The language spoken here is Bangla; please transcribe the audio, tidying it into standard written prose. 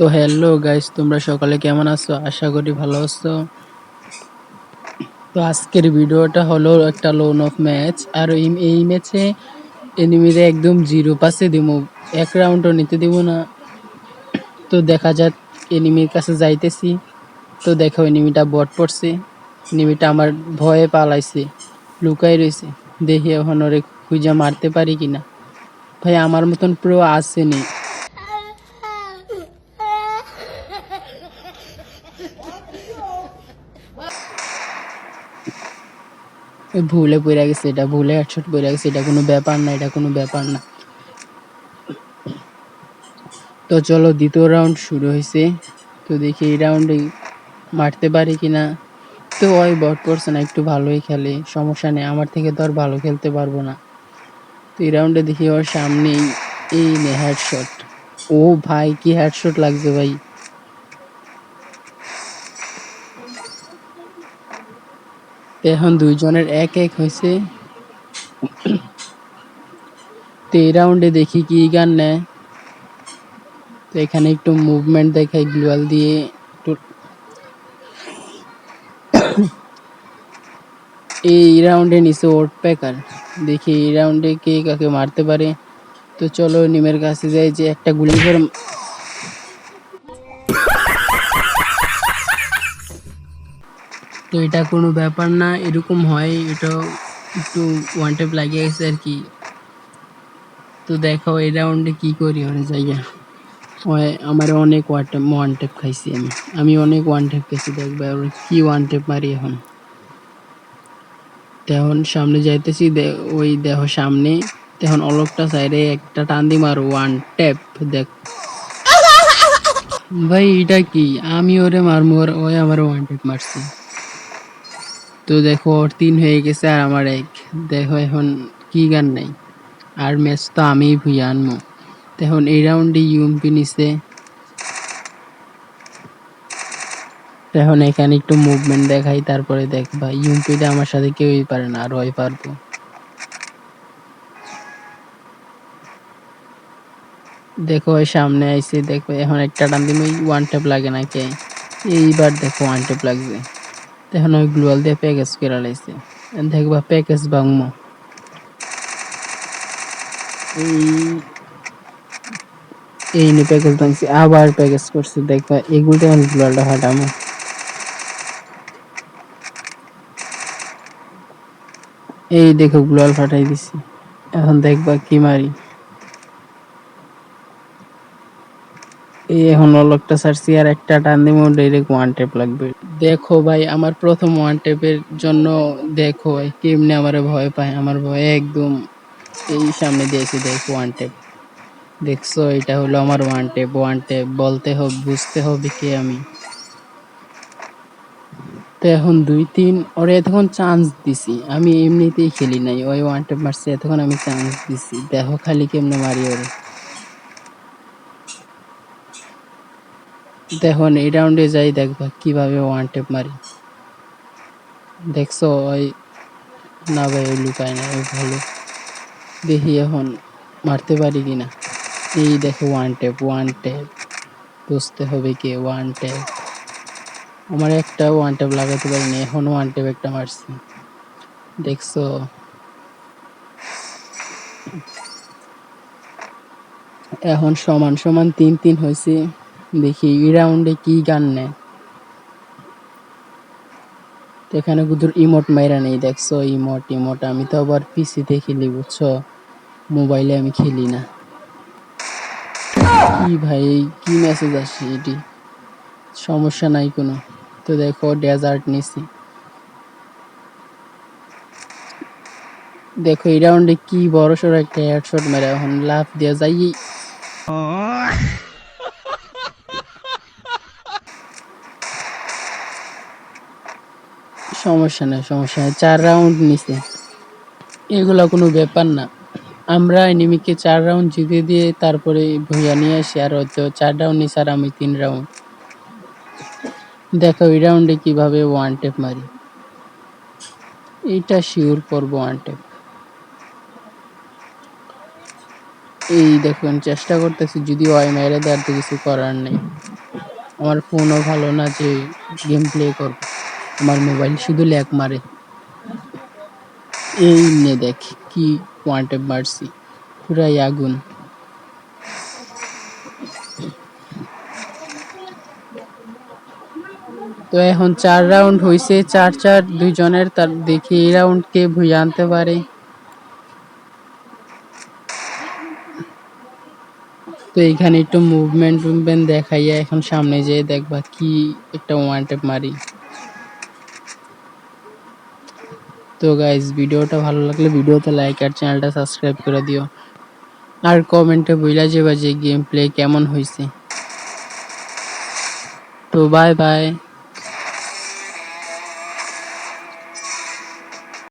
তো হ্যালো গাইস, তোমরা সকালে কেমন আছো? আশা করি ভালো আছো। তো আজকের ভিডিওটা হলো একটা লোন অফ ম্যাচ, আর এই ম্যাচে এনিমিরে একদম জিরো পাসে দিব, এক রাউন্ডও নিতে দিব না। তো দেখা যাক, এনিমির কাছে যাইতেছি। তো দেখো এনিমিটা বট পড়ছে, এনিমিটা আমার ভয়ে পালাইছে, লুকাই রয়েছে। দেখি এখন ওরে খুঁজা মারতে পারি কিনা। ভাই আমার মতন প্রো আসেনি। ভুলে পড়ে গেছে, এটা ভুলে হেডশট পড়ে গেছে, এটা কোনো ব্যাপার না, এটা কোনো ব্যাপার না। তো চলো দ্বিতীয় রাউন্ড শুরু হয়েছে। তো দেখি এই রাউন্ডে মারতে পারি কিনা। তো ওই বট পড়ছে না, একটু ভালোই খেলে, সমস্যা নেই, আমার থেকে তো আর ভালো খেলতে পারবো না। তো এই রাউন্ডে দেখি ওর সামনেই এই নে হেডশট। ও ভাই কি হেডশট লাগছে ভাই। তো এখন দুইজনের এক এক হয়েছে। তো এই রাউন্ডে দেখি কি গান নেয়। তো এখানে একটু মুভমেন্ট দেখাই গ্লুয়াল দিয়ে একটু। এই রাউন্ডে নিচে ওট প্যাকার, দেখি এই রাউন্ডে কে কাকে মারতে পারে। তো চলো নিমের কাছে যাই, যে একটা গুলি করে। তো এটা কোনো ব্যাপার না, এরকম হয়, এটা একটু ওয়ান টেপ লাগিয়ে গেছে আর কি। তো দেখো এই রাউন্ডে কি করি ওর জায়গা। আমার অনেক ওয়ান টেপ খাইছি, আমি অনেক ওয়ান টেপ খাইছি। দেখবে ওর কি ওয়ান টেপ মারি এখন। তখন সামনে যাইতেছি, ওই দেখো সামনে, তখন অলকটা সাইডে একটা টান দি মারো ওয়ান টেপ। দেখ ভাই এটা কি, আমি ওরে মারমু, ওই আমার ওয়ান টেপ মারছে। তো দেখো ওর 3 হয়ে গেছে আর আমার 1। দেখো এখন কি গান নাই, আর ম্যাচ তো আমিই ভুইয়া আনমু। এখন এই রাউন্ডে ইউএমপি নিছে। এখন এখানে একটু মুভমেন্ট দেখাই, তারপরে দেখবা ইউএমপিটা আমার সাথে কেউই পারে না, আর ওই পারবো। দেখো ওই সামনে আইছে, দেখো এখন একটা টান দিম, ওয়ান টেপ লাগে না কে। এইবার দেখো ওয়ান টেপ লাগছে। এখন ওই গ্লুয়াল দিয়ে প্যাকেজ করে লাইছে, দেখবা প্যাকেজ ভাঙমো। এই নে প্যাকেজ ভাঙছি, আবার প্যাকেজ করছে, দেখবা এগুলো এখন গ্লুয়ালটা ফাটামো। এই দেখো গ্লুয়াল ফাটাই দিছি, এখন দেখবা কি মারি। এই এখন অলকটা ছাড়ছি, আর একটা টান দিমো, ডাইরেক্ট ওয়ান টেপ লাগবে। দেখো ভাই আমার প্রথম ওয়ান টেপের জন্য দেখো ভাই কেমনে আমার ভয় পায়, আমার ভয়ে একদম এই সামনে দিয়েছি, দেখো ওয়ান টেপ। দেখছো এটা হলো আমার ওয়ান টেপ। ওয়ান টেপ বলতে হবে, বুঝতে হবে কে আমি। তো এখন 2-3 ওরে এতক্ষণ চান্স দিছি, আমি এমনিতেই খেলি নাই, ওই ওয়ান টেপ মারছে, এতক্ষণ আমি চান্স দিছি, দেখো খালি কেমনে মারি ওরে। দেখো এই রাউন্ডে যাই, দেখবা কিভাবে ওয়ান টেপ মারি। দেখছো ওই, না ভাই ওই লুকায় না, ওই ভালো। দেখি এখন মারতে পারি কিনা। এই দেখো ওয়ান টেপ, ওয়ান টেপ, বুঝতে হবে কে ওয়ান টেপ। আমার একটা ওয়ান টেপ লাগাতে পারিনি, এখন ওয়ান টেপ একটা মারছি, দেখছো। এখন সমান সমান 3-3 হয়েছে। দেখি এই রাউন্ডে কি গান নেয়। এখানে কুদুর ইমোট মাইরা নেই, দেখছো ইমোট ইমোট। আমি তো আবার পিসিতে খেলি বুঝছো, মোবাইলে আমি খেলি না। কি ভাই কি মেসেজ আসছে এটি, সমস্যা নাই কোনো। তো দেখো ডেজার্ট নিছি। দেখো এই রাউন্ডে কি বড় সড়ো একটা হেডশট মেরে এখন লাফ দিয়ে যাই। সমস্যা নেই, সমস্যা নেই, 4 রাউন্ড নিছে, এগুলা কোনো ব্যাপার না। আমরা এনিমিকে 4 রাউন্ড জিতে দিয়ে তারপরে ভুইয়া নিয়ে আসি, আর হয়তো 4 রাউন্ড নিছে আর আমি 3 রাউন্ড। দেখো এই রাউন্ডে কিভাবে ওয়ান টেপ মারি, এইটা শিওর করবো ওয়ান টেপ। এই দেখুন চেষ্টা করতেছি, যদি ওয়াই মেরে দেওয়ার তো কিছু করার নেই। আমার ফোনও ভালো না যে গেম প্লে করব। আমার মোবাইল শুধু ল্যাগ মারে। এই নে দেখ কি পয়েন্টে মারছি, পুরাই আগুন। তো এখন 4 রাউন্ড হইছে, 4-4 দুইজনের। তার দেখি এই রাউন্ড কে ভুইয়া আনতে পারে। তো এইখানে একটু মুভমেন্ট দেখাইয়া এখন সামনে যেয়ে দেখবা কি একটা ওয়ান ট্যাপ মারি। তো গাইজ ভিডিওটা ভালো লাগলে ভিডিওতে লাইক আর চ্যানেলটা সাবস্ক্রাইব করে দিও। আর কমেন্টে বইলা যাবা যে গেম প্লে কেমন হয়েছে। তো বাই বাই।